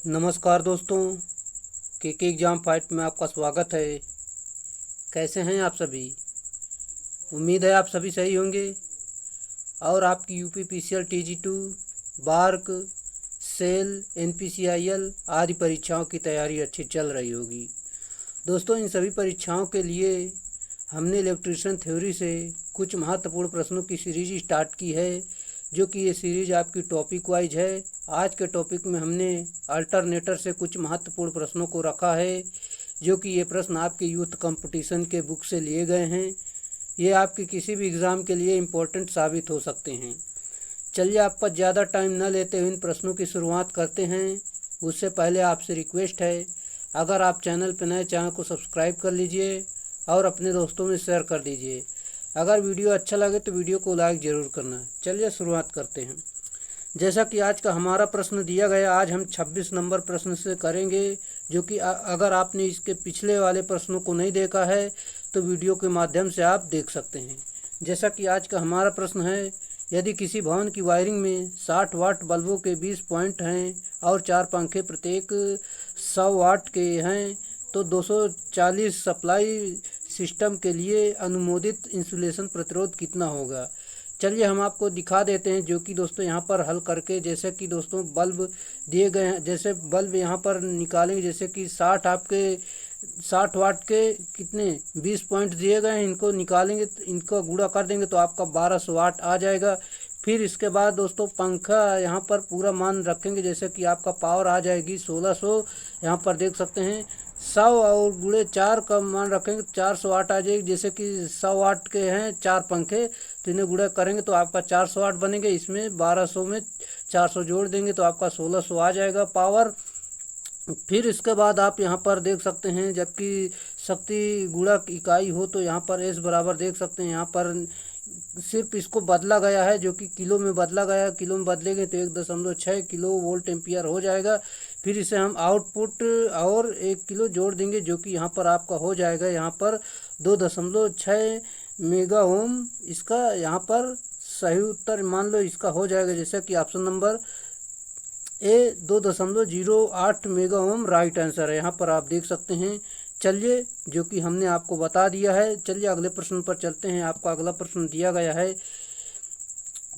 नमस्कार दोस्तों, के एग्ज़ाम फाइट में आपका स्वागत है। कैसे हैं आप सभी? उम्मीद है आप सभी सही होंगे और आपकी UP PCL TG two BARC SAIL NPCIL आदि परीक्षाओं की तैयारी अच्छी चल रही होगी। दोस्तों, इन सभी परीक्षाओं के लिए हमने इलेक्ट्रिशियन थ्योरी से कुछ महत्वपूर्ण प्रश्नों की सीरीज स्टार्ट की है, जो कि ये सीरीज आपकी टॉपिक वाइज है। आज के टॉपिक में हमने अल्टरनेटर से कुछ महत्वपूर्ण प्रश्नों को रखा है, जो कि ये प्रश्न आपके यूथ कंपटीशन के बुक से लिए गए हैं। ये आपके किसी भी एग्ज़ाम के लिए इम्पोर्टेंट साबित हो सकते हैं। चलिए, आपका ज़्यादा टाइम न लेते हुए इन प्रश्नों की शुरुआत करते हैं। उससे पहले आपसे रिक्वेस्ट है, अगर आप चैनल पर नए, चैनल को सब्सक्राइब कर लीजिए और अपने दोस्तों में शेयर कर दीजिए। अगर वीडियो अच्छा लगे तो वीडियो को लाइक ज़रूर करना। चलिए शुरुआत करते हैं। जैसा कि आज का हमारा प्रश्न दिया गया, आज हम 26 नंबर प्रश्न से करेंगे, जो कि अगर आपने इसके पिछले वाले प्रश्नों को नहीं देखा है तो वीडियो के माध्यम से आप देख सकते हैं। जैसा कि आज का हमारा प्रश्न है, यदि किसी भवन की वायरिंग में 60 वाट बल्बों के 20 पॉइंट हैं और 4 पंखे प्रत्येक 100 वाट के हैं, तो 240 सप्लाई सिस्टम के लिए अनुमोदित इंसुलेशन प्रतिरोध कितना होगा। चलिए हम आपको दिखा देते हैं, जो कि दोस्तों यहाँ पर हल करके, जैसे कि दोस्तों बल्ब दिए गए हैं, जैसे बल्ब यहाँ पर निकालेंगे, जैसे कि 60 वाट के कितने 20 पॉइंट दिए गए हैं, इनको निकालेंगे, इनको गुणा कर देंगे तो आपका 1200 वाट आ जाएगा। फिर इसके बाद दोस्तों पंखा यहाँ पर पूरा मान रखेंगे, जैसे कि आपका पावर आ जाएगी 1600। यहाँ पर देख सकते हैं 100 और गुणे 4 का मान रखेंगे 400 वाट आ जाएगी। जैसे कि 100 वाट के हैं 4 पंखे, तो इन्हें गुणा करेंगे तो आपका 400 वाट बनेंगे। इसमें 1200 में 400 जोड़ देंगे तो आपका 1600 आ जाएगा पावर। फिर इसके बाद आप यहाँ पर देख सकते हैं, जबकि शक्ति गुणक इकाई हो तो यहाँ पर एस बराबर देख सकते हैं, यहाँ पर सिर्फ इसको बदला गया है, जो कि किलो में बदला गया। किलो में बदलेंगे तो 1.6 किलो वोल्ट एम्पियर हो जाएगा। फिर इसे हम आउटपुट और 1 किलो जोड़ देंगे, जो कि यहाँ पर आपका हो जाएगा यहाँ पर 2.6 मेगा ओम। इसका यहाँ पर सही उत्तर मान लो इसका हो जाएगा, जैसे कि option number A 2.08 mega ohm right answer है। यहाँ पर आप देख सकते हैं। चलिए, जो कि हमने आपको बता दिया है। चलिए अगले प्रश्न पर चलते हैं। आपका अगला प्रश्न दिया गया है,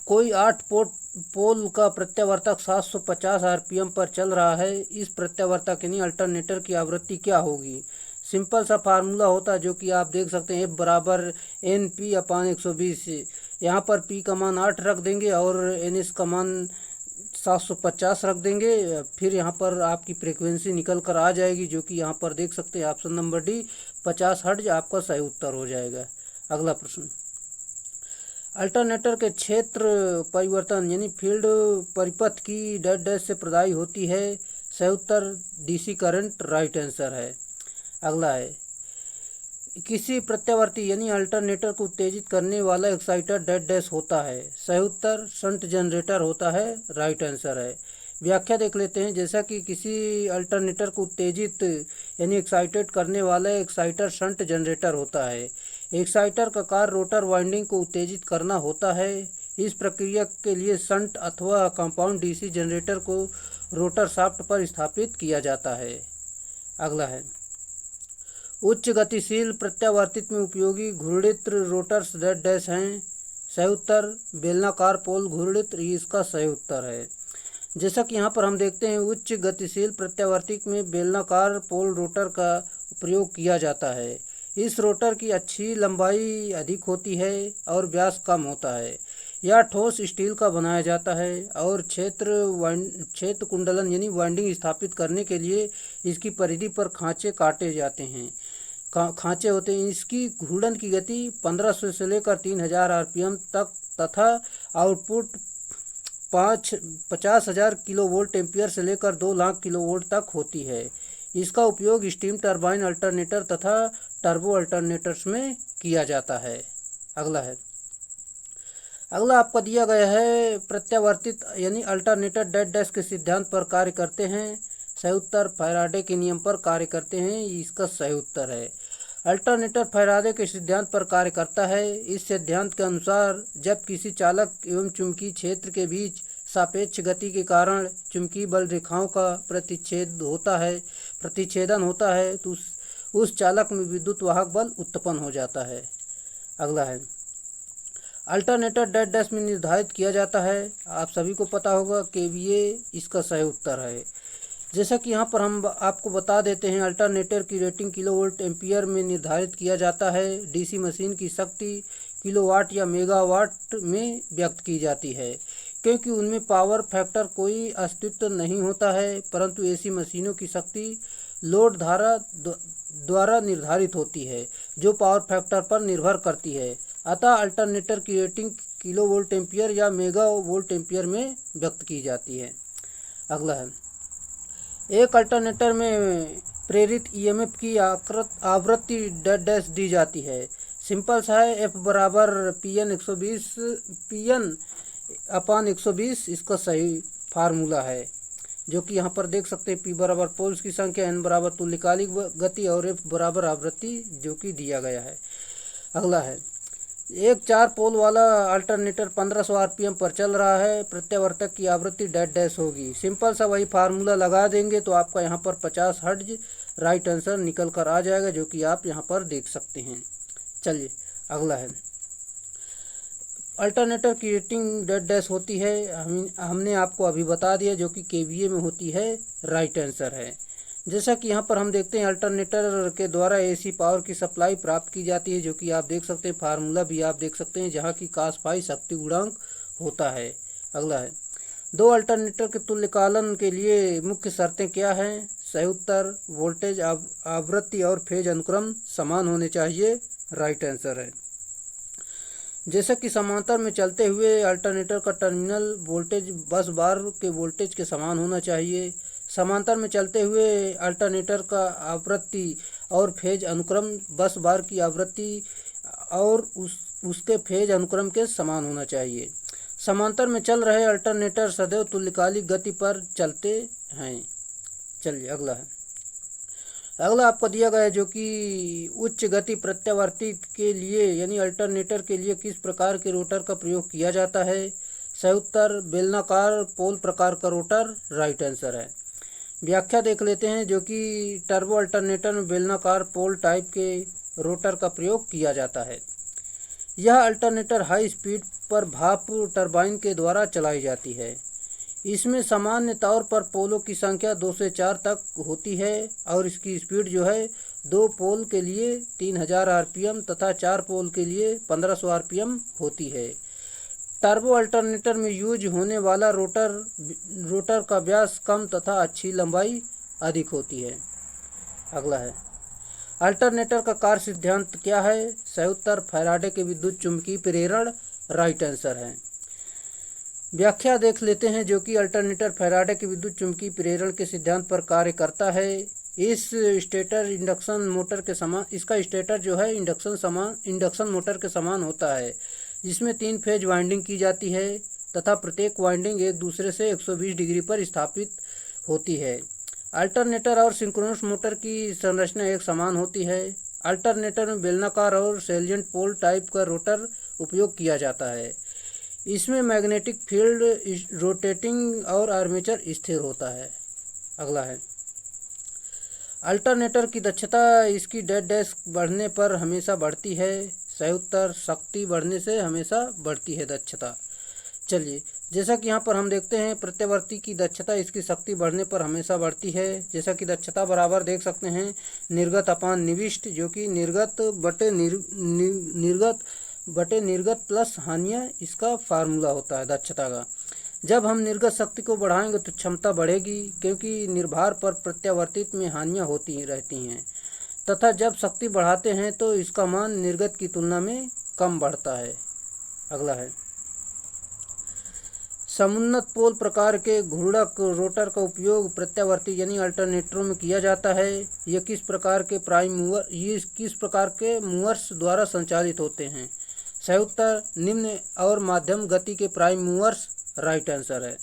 कोई 8 पोल का प्रत्यावर्तक 750 आरपीएम पर चल रहा है। इस प्रत्यावर्तक यानी अल्टरनेटर की आवृत्ति क्या होगी। सिंपल सा फार्मूला होता है, जो कि आप देख सकते हैं, F बराबर NP/120। यहाँ पर P का मान 8 रख देंगे और NS का मान 750 रख देंगे। फिर यहाँ पर आपकी फ्रीक्वेंसी निकल कर आ जाएगी, जो कि यहाँ पर देख सकते हैं, ऑप्शन नंबर डी 50 हर्ट्ज आपका सही उत्तर हो जाएगा। अगला प्रश्न, अल्टरनेटर के क्षेत्र परिवर्तन यानी फील्ड परिपथ की डैश डैश से प्रदाई होती है। सही उत्तर डीसी करंट राइट आंसर है। अगला है, किसी प्रत्यावर्ती यानी अल्टरनेटर को उत्तेजित करने वाला एक्साइटर डैश डैश होता है। सही उत्तर शंट जनरेटर होता है राइट आंसर है। व्याख्या देख लेते हैं, जैसा कि किसी अल्टरनेटर को उत्तेजित यानी एक्साइटेड करने वाला एक्साइटर शंट जनरेटर होता है। एक्साइटर का कार्य रोटर वाइंडिंग को उत्तेजित करना होता है। इस प्रक्रिया के लिए शंट अथवा कंपाउंड डीसी जनरेटर को रोटर शाफ्ट पर स्थापित किया जाता है। अगला है, उच्च गतिशील प्रत्यावर्तित में उपयोगी घूर्णित रोटर्स डैश डैश हैं। सही उत्तर बेलनाकार पोल घूर्णित इसका सही उत्तर है। जैसा कि यहाँ पर हम देखते हैं, उच्च गतिशील प्रत्यावर्तित में बेलनाकार पोल रोटर का प्रयोग किया जाता है। इस रोटर की अच्छी लंबाई अधिक होती है और व्यास कम होता है। यह ठोस स्टील का बनाया जाता है और क्षेत्र कुंडलन यानी वाइंडिंग स्थापित करने के लिए इसकी परिधि पर खांचे काटे जाते हैं, खांचे होते हैं। इसकी घूर्णन की गति 1500 से लेकर 3000 आरपीएम तक तथा आउटपुट 50,000 किलो वोल्ट एम्पियर से लेकर 2 लाख किलो वोल्ट तक होती है। इसका उपयोग स्टीम टरबाइन अल्टरनेटर तथा टर्बो अल्टरनेटर्स में किया जाता है। अगला है, अगला आपका दिया गया है, प्रत्यावर्तित यानी अल्टरनेटर डैश डैश के सिद्धांत पर कार्य करते हैं। सही उत्तर फैराडे के नियम पर कार्य करते हैं, इसका सही उत्तर है। अल्टरनेटर फैराडे के सिद्धांत पर कार्य करता है। इस सिद्धांत के अनुसार जब किसी चालक एवं चुंबकीय क्षेत्र के बीच सापेक्ष गति के कारण चुंबकीय बल रेखाओं का प्रतिच्छेदन होता है तो उस चालक में विद्युत वाहक बल उत्पन्न हो जाता है। अगला है अल्टरनेटर डेड डैश में निर्धारित किया जाता है। आप सभी को पता होगा केवीए इसका सही उत्तर है। जैसा कि यहाँ पर हम आपको बता देते हैं, अल्टरनेटर की रेटिंग किलोवोल्ट एम्पियर में निर्धारित किया जाता है। डीसी मशीन की शक्ति किलोवाट या मेगावाट में व्यक्त की जाती है, क्योंकि उनमें पावर फैक्टर कोई अस्तित्व नहीं होता है, परंतु एसी मशीनों की शक्ति लोड धारा द्वारा निर्धारित होती है, जो पावर फैक्टर पर निर्भर करती है। अतः अल्टरनेटर की रेटिंग किलोवोल्ट एम्पियर या मेगावोल्ट एम्पियर में व्यक्त की जाती है। अगला है एक अल्टरनेटर में प्रेरित ईएमएफ की आवृत्ति डेड डैश दी जाती है। सिंपल सा है, एफ बराबर PN/120 इसका सही फार्मूला है, जो कि यहाँ पर देख सकते हैं। P बराबर पोल्स की संख्या, N बराबर तुल्यकालिक गति और F बराबर आवृत्ति जो कि दिया गया है। अगला है एक 4 पोल वाला अल्टरनेटर 1500 आरपीएम पर चल रहा है। प्रत्यावर्तक की आवृत्ति डेड डैश होगी। सिंपल सा वही फार्मूला लगा देंगे तो आपका यहाँ पर 50 हर्ट्ज राइट आंसर निकल कर आ जाएगा, जो कि आप यहाँ पर देख सकते हैं। चलिए अगला है अल्टरनेटर की रेटिंग डेड डैश होती है, हमने आपको अभी बता दिया, जो कि केवीए में होती है। राइट आंसर है। जैसा कि यहाँ पर हम देखते हैं अल्टरनेटर के द्वारा एसी पावर की सप्लाई प्राप्त की जाती है, जो कि आप देख सकते हैं। फार्मूला भी आप देख सकते हैं, जहाँ की cos फाई शक्ति गुणांक होता है। अगला है दो अल्टरनेटर के तुल्यकालन के लिए मुख्य शर्तें क्या हैं? सही उत्तर वोल्टेज, आवृत्ति और फेज अनुक्रम समान होने चाहिए। राइट आंसर है। जैसा कि समांतर में चलते हुए अल्टरनेटर का टर्मिनल वोल्टेज बस बार के वोल्टेज के समान होना चाहिए। समांतर में चलते हुए अल्टरनेटर का आवृत्ति और फेज अनुक्रम बस बार की आवृत्ति और उसके फेज अनुक्रम के समान होना चाहिए। समांतर में चल रहे अल्टरनेटर सदैव तुल्यकालिक गति पर चलते हैं। चलिए अगला आपको दिया गया है, जो कि उच्च गति प्रत्यावर्ती के लिए यानी अल्टरनेटर के लिए किस प्रकार के रोटर का प्रयोग किया जाता है? सही उत्तर बेलनाकार पोल प्रकार का रोटर राइट आंसर है। व्याख्या देख लेते हैं, जो कि टर्बो अल्टरनेटर में बेलनाकार पोल टाइप के रोटर का प्रयोग किया जाता है। यह अल्टरनेटर हाई स्पीड पर भाप टरबाइन के द्वारा चलाई जाती है। इसमें सामान्य तौर पर पोलों की संख्या 2 से 4 तक होती है और इसकी स्पीड जो है 2 पोल के लिए 3000 आरपीएम तथा 4 पोल के लिए 1500 आरपीएम होती है। टर्बो अल्टरनेटर में यूज होने वाला रोटर का व्यास कम तथा अच्छी लंबाई अधिक होती है। अगला है अल्टरनेटर का कार्य सिद्धांत क्या है? सही उत्तर फैराडे के विद्युत चुंबकीय प्रेरण राइट आंसर है। व्याख्या देख लेते हैं, जो कि अल्टरनेटर फैराडे के विद्युत चुंबकीय प्रेरण के सिद्धांत पर कार्य करता है। इस स्टेटर इंडक्शन मोटर के समान, इसका स्टेटर जो है इंडक्शन मोटर के समान होता है, जिसमें 3 फेज वाइंडिंग की जाती है तथा प्रत्येक वाइंडिंग एक दूसरे से 120 डिग्री पर स्थापित होती है। अल्टरनेटर और सिंक्रोनस मोटर की संरचना एक समान होती है। अल्टरनेटर में बेलनाकार और सैलिएंट पोल टाइप का रोटर उपयोग किया जाता है। इसमें मैग्नेटिक फील्ड रोटेटिंग और आर्मेचर स्थिर होता है। अगला है अल्टरनेटर की दक्षता इसकी डेड डैश बढ़ने पर हमेशा बढ़ती है। सही उत्तर शक्ति बढ़ने से हमेशा बढ़ती है दक्षता। चलिए जैसा कि यहाँ पर हम देखते हैं, प्रत्यावर्ती की दक्षता इसकी शक्ति बढ़ने पर हमेशा बढ़ती है। जैसा कि दक्षता बराबर देख सकते हैं निर्गत अपान निविष्ट, जो कि निर्गत बटे निर्गत प्लस हानियाँ, इसका फार्मूला होता है दक्षता का। जब हम निर्गत शक्ति को बढ़ाएंगे तो क्षमता बढ़ेगी, क्योंकि निर्भार पर प्रत्यावर्तित में हानियाँ होती रहती हैं, तथा जब शक्ति बढ़ाते हैं तो इसका मान निर्गत की तुलना में कम बढ़ता है। अगला है समुन्नत पोल प्रकार के घूर्णक रोटर का उपयोग प्रत्यावर्ती यानी अल्टरनेटरों में किया जाता है। ये किस प्रकार के मूवर्स द्वारा संचालित होते हैं? सही उत्तर निम्न और माध्यम गति के प्राइम मूवर्स राइट आंसर है।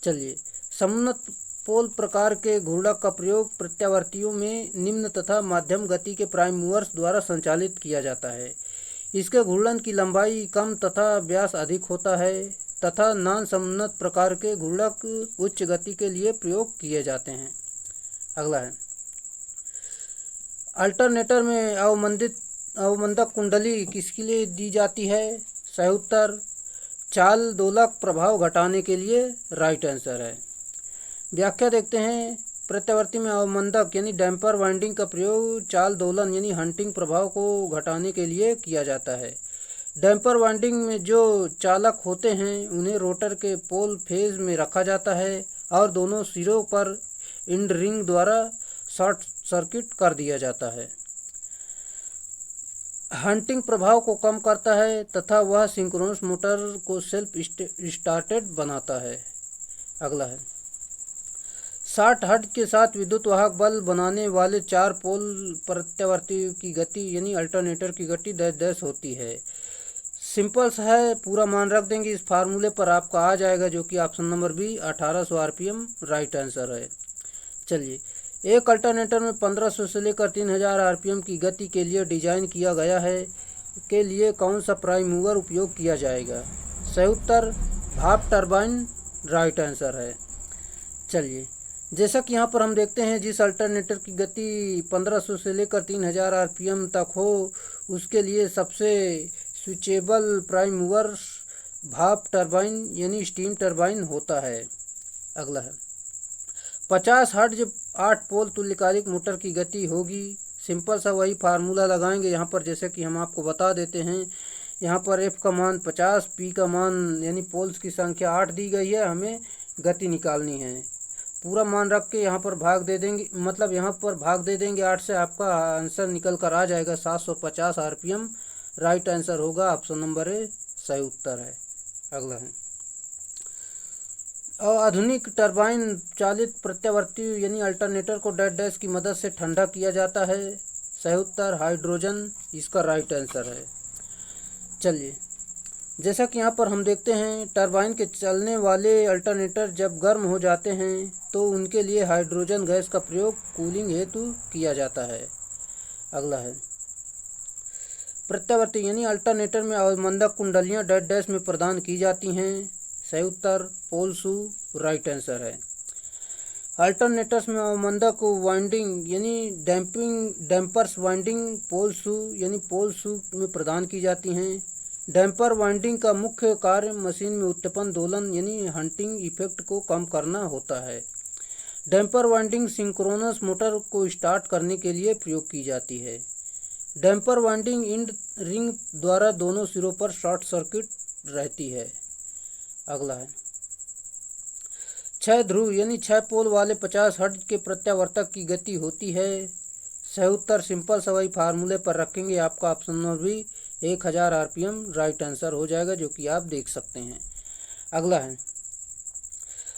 चलिए समुन्नत पोल प्रकार के घूर्णक का प्रयोग प्रत्यावर्तियों में निम्न तथा माध्यम गति के प्राइम मूवर्स द्वारा संचालित किया जाता है। इसके घूर्णन की लंबाई कम तथा व्यास अधिक होता है। तथा नॉन समुन्नत प्रकार के घूर्णक उच्च गति के लिए प्रयोग किए जाते हैं। अगला है, अल्टरनेटर में अवमंदक कुंडली किसके लिए दी जाती है? सही उत्तर चाल दोलक प्रभाव घटाने के लिए राइट आंसर है। व्याख्या देखते हैं। प्रत्यावर्ती में अवमंदक यानी डैम्पर वाइंडिंग का प्रयोग चाल दोलन यानी हंटिंग प्रभाव को घटाने के लिए किया जाता है। डैम्पर वाइंडिंग में जो चालक होते हैं उन्हें रोटर के पोल फेज में रखा जाता है और दोनों सिरों पर इंड रिंग द्वारा शॉर्ट सर्किट कर दिया जाता है। हंटिंग प्रभाव को कम करता है तथा वह सिंक्रोनस मोटर को सेल्फ स्टार्टेड बनाता है। अगला है, 60 हर्ट्ज के साथ विद्युत वाहक बल बनाने वाले 4 पोल प्रत्यावर्ती की गति यानी अल्टरनेटर की गति डैश होती है। सिंपल सा है, पूरा मान रख देंगे इस फार्मूले पर आपका आ जाएगा, जो कि option number B 1800 RPM right answer है। चलिए, एक अल्टरनेटर में 1500 से लेकर 3000 आरपीएम की गति के लिए डिजाइन किया गया है के लिए कौन सा प्राइम मूवर उपयोग किया जाएगा? सही उत्तर भाप टरबाइन राइट आंसर है। चलिए, जैसा कि यहाँ पर हम देखते हैं जिस अल्टरनेटर की गति 1500 से लेकर 3000 आरपीएम तक हो उसके लिए सबसे स्विचेबल प्राइम मूवर भाप टरबाइन यानी स्टीम टरबाइन होता है। अगला है, 50 हर्ट्ज 8 पोल तुल्यकालिक मोटर की गति होगी। सिंपल सा वही फार्मूला लगाएंगे यहाँ पर, जैसे कि हम आपको बता देते हैं। यहाँ पर एफ का मान 50, पी का मान यानी पोल्स की संख्या 8 दी गई है, हमें गति निकालनी है। पूरा मान रख के यहाँ पर भाग दे देंगे, मतलब यहाँ पर भाग दे देंगे 8 से, आपका आंसर निकल कर आ जाएगा 750 आरपीएम राइट आंसर होगा। ऑप्शन नंबर ए सही उत्तर है। अगला है, आधुनिक टरबाइन चालित प्रत्यावर्ती यानी अल्टरनेटर को डैश की मदद से ठंडा किया जाता है। सही उत्तर हाइड्रोजन इसका राइट आंसर है। चलिए, जैसा कि यहाँ पर हम देखते हैं टरबाइन के चलने वाले अल्टरनेटर जब गर्म हो जाते हैं तो उनके लिए हाइड्रोजन गैस का प्रयोग कूलिंग हेतु किया जाता है। अगला है, प्रत्यावर्ती यानी अल्टरनेटर में अवमंदक कुंडलियाँ डैश में प्रदान की जाती हैं। सही उत्तर पोल शू राइट आंसर है। अल्टरनेटर्स में अवमंदक वाइंडिंग यानी डैम्पर्स वाइंडिंग पोल शू यानी पोल शू में प्रदान की जाती हैं। डैम्पर वाइंडिंग का मुख्य कार्य मशीन में उत्पन्न दोलन यानी हंटिंग इफेक्ट को कम करना होता है। डैम्पर वाइंडिंग सिंक्रोनस मोटर को स्टार्ट करने के लिए प्रयोग की जाती है। डैम्पर वाइंडिंग इंड रिंग द्वारा दोनों सिरों पर शॉर्ट सर्किट रहती है। अगला है, 6 ध्रुव यानी 6 पोल वाले 50 हर्ट्ज के प्रत्यावर्तक की गति होती है। सही उत्तर सिंपल सा वही फार्मूले पर रखेंगे, आपका ऑप्शन नंबर भी 1000 आरपीएम राइट आंसर हो जाएगा, जो कि आप देख सकते हैं। अगला है,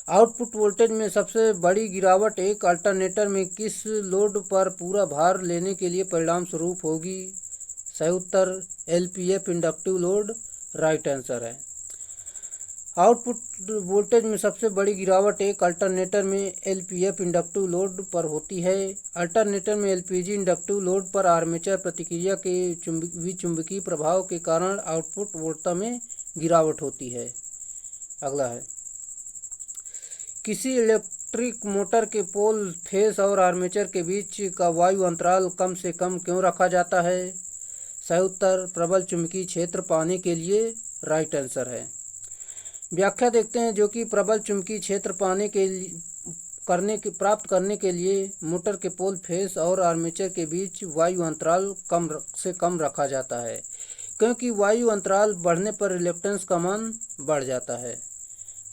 आउटपुट वोल्टेज में सबसे बड़ी गिरावट एक अल्टरनेटर में किस लोड पर पूरा भार लेने के लिए परिणाम स्वरूप होगी? सही उत्तर LPF inductive load right answer है। आउटपुट वोल्टेज में सबसे बड़ी गिरावट एक अल्टरनेटर में एलपीएफ इंडक्टिव लोड पर होती है। अल्टरनेटर में एलपीजी इंडक्टिव लोड पर आर्मेचर प्रतिक्रिया के विचुंबकीय प्रभाव के कारण आउटपुट वोल्टता में गिरावट होती है। अगला है, किसी इलेक्ट्रिक मोटर के पोल फेस और आर्मेचर के बीच का वायु अंतराल कम से कम क्यों रखा जाता है? सही उत्तर प्रबल चुंबकीय क्षेत्र पाने के लिए राइट आंसर है। व्याख्या देखते हैं, जो कि प्रबल चुंबकीय क्षेत्र प्राप्त करने के लिए मोटर के पोल फेस और आर्मेचर के बीच वायु अंतराल कम से कम रखा जाता है, क्योंकि वायु अंतराल बढ़ने पर रिलेक्टेंस का मान बढ़ जाता है।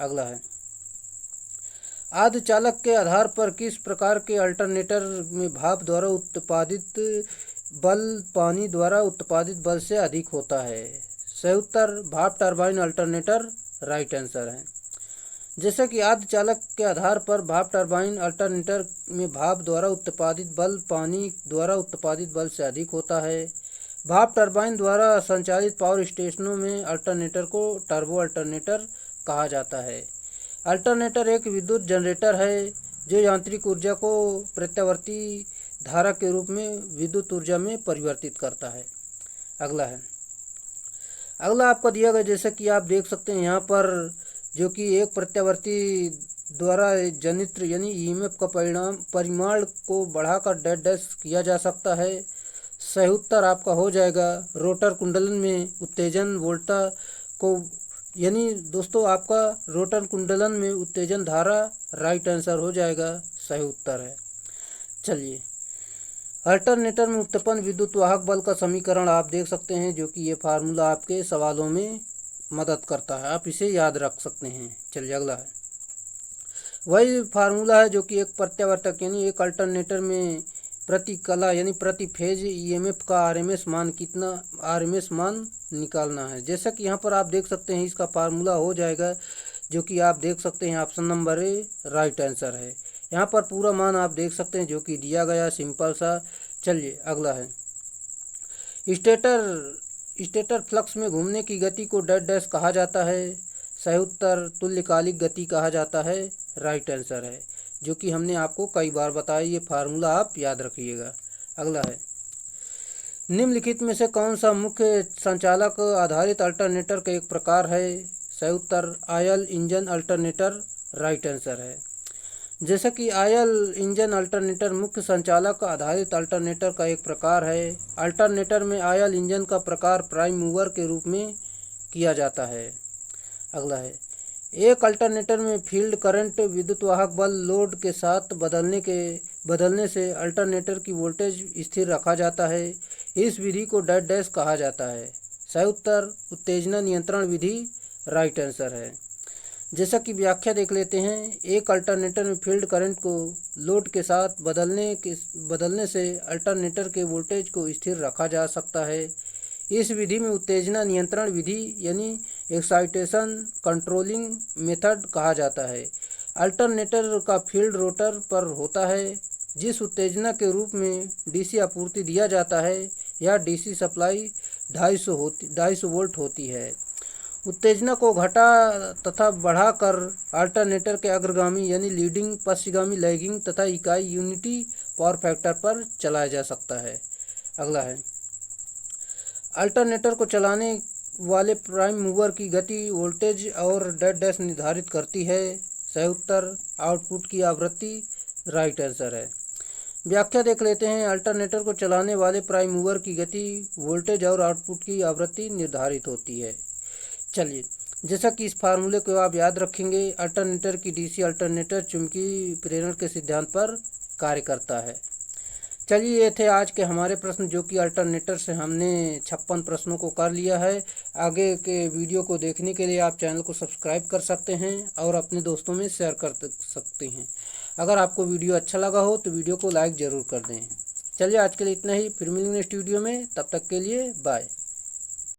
अगला है, अर्धचालक के आधार पर किस प्रकार के अल्टरनेटर में भाप द्वारा उत्पादित बल पानी द्वारा उत्पादित बल से अधिक होता है? सही उत्तर भाप टरबाइन अल्टरनेटर राइट आंसर है। जैसे कि अर्धचालक के आधार पर भाप टरबाइन अल्टरनेटर में भाप द्वारा उत्पादित बल पानी द्वारा उत्पादित बल से अधिक होता है। भाप टरबाइन द्वारा संचालित पावर स्टेशनों में अल्टरनेटर को टर्बो अल्टरनेटर कहा जाता है। अल्टरनेटर एक विद्युत जनरेटर है जो यांत्रिक ऊर्जा को प्रत्यावर्ती धारा के रूप में विद्युत ऊर्जा में परिवर्तित करता है। अगला है, अगला आपका दिया गया जैसा कि आप देख सकते हैं यहाँ पर, जो कि एक प्रत्यावर्ती द्वारा जनित्र यानी ईएमएफ का परिमाण को बढ़ाकर डैश डैश किया जा सकता है। सही उत्तर आपका हो जाएगा रोटर कुंडलन में उत्तेजन वोल्टा को, यानी दोस्तों आपका रोटर कुंडलन में उत्तेजन धारा राइट आंसर हो जाएगा, सही उत्तर है। चलिए, अल्टरनेटर में उत्पन्न विद्युत वाहक बल का समीकरण आप देख सकते हैं, जो कि ये फार्मूला आपके सवालों में मदद करता है, आप इसे याद रख सकते हैं। चलिए अगला है, वही फार्मूला है जो कि एक प्रत्यावर्तक यानी एक अल्टरनेटर में प्रति कला यानी प्रति फेज ईएमएफ का आरएमएस मान कितना आरएमएस मान निकालना है। जैसा कि यहाँ पर आप देख सकते हैं, इसका फार्मूला हो जाएगा, जो कि आप देख सकते हैं option number A right answer है। यहाँ पर पूरा मान आप देख सकते हैं जो कि दिया गया सिंपल सा। चलिए अगला है, स्टेटर फ्लक्स में घूमने की गति को डैश डैश कहा जाता है। सही उत्तर तुल्यकालिक गति कहा जाता है, राइट आंसर है, जो कि हमने आपको कई बार बताया। ये फार्मूला आप याद रखिएगा। अगला है, निम्नलिखित में से कौन सा मुख्य संचालक आधारित अल्टरनेटर का एक प्रकार है। सही उत्तर oil engine alternator, right answer है। जैसा कि आयल इंजन अल्टरनेटर मुख्य संचालक आधारित अल्टरनेटर का एक प्रकार है। अल्टरनेटर में आयल इंजन का प्रकार प्राइम मूवर के रूप में किया जाता है। अगला है, एक अल्टरनेटर में फील्ड करंट विद्युत वाहक बल लोड के साथ बदलने से अल्टरनेटर की वोल्टेज स्थिर रखा जाता है। इस विधि को डैश डैश कहा जाता है। सही उत्तर उत्तेजना नियंत्रण विधि, राइट आंसर है। जैसा कि व्याख्या देख लेते हैं, एक अल्टरनेटर में फील्ड करंट को लोड के साथ बदलने से अल्टरनेटर के वोल्टेज को स्थिर रखा जा सकता है। इस विधि में उत्तेजना नियंत्रण विधि यानी एक्साइटेशन कंट्रोलिंग मेथड कहा जाता है। अल्टरनेटर का फील्ड रोटर पर होता है। जिस उत्तेजना के रूप में डीसी आपूर्ति दिया जाता है या डीसी सप्लाई 250 वोल्ट होती है। उत्तेजना को घटा तथा बढ़ाकर अल्टरनेटर के अग्रगामी यानी लीडिंग, पश्चगामी लैगिंग तथा इकाई यूनिटी पावर फैक्टर पर चलाया जा सकता है। अगला है, अल्टरनेटर को चलाने वाले प्राइम मूवर की गति वोल्टेज और डैश डैश निर्धारित करती है। सही उत्तर आउटपुट की आवृत्ति, राइट आंसर है। व्याख्या देख लेते हैं, अल्टरनेटर को चलाने वाले प्राइम मूवर की गति वोल्टेज और आउटपुट की आवृत्ति निर्धारित होती है। चलिए, जैसा कि इस फार्मूले को आप याद रखेंगे, अल्टरनेटर की डीसी अल्टरनेटर चुंबकीय प्रेरण के सिद्धांत पर कार्य करता है। चलिए, ये थे आज के हमारे प्रश्न, जो कि अल्टरनेटर से हमने 56 प्रश्नों को कर लिया है। आगे के वीडियो को देखने के लिए आप चैनल को सब्सक्राइब कर सकते हैं और अपने दोस्तों में शेयर कर सकते हैं। अगर आपको वीडियो अच्छा लगा हो तो वीडियो को लाइक ज़रूर कर दें। चलिए, आज के लिए इतना ही, फिर मिलेंगे नेक्स्ट वीडियो में, तब तक के लिए बाय।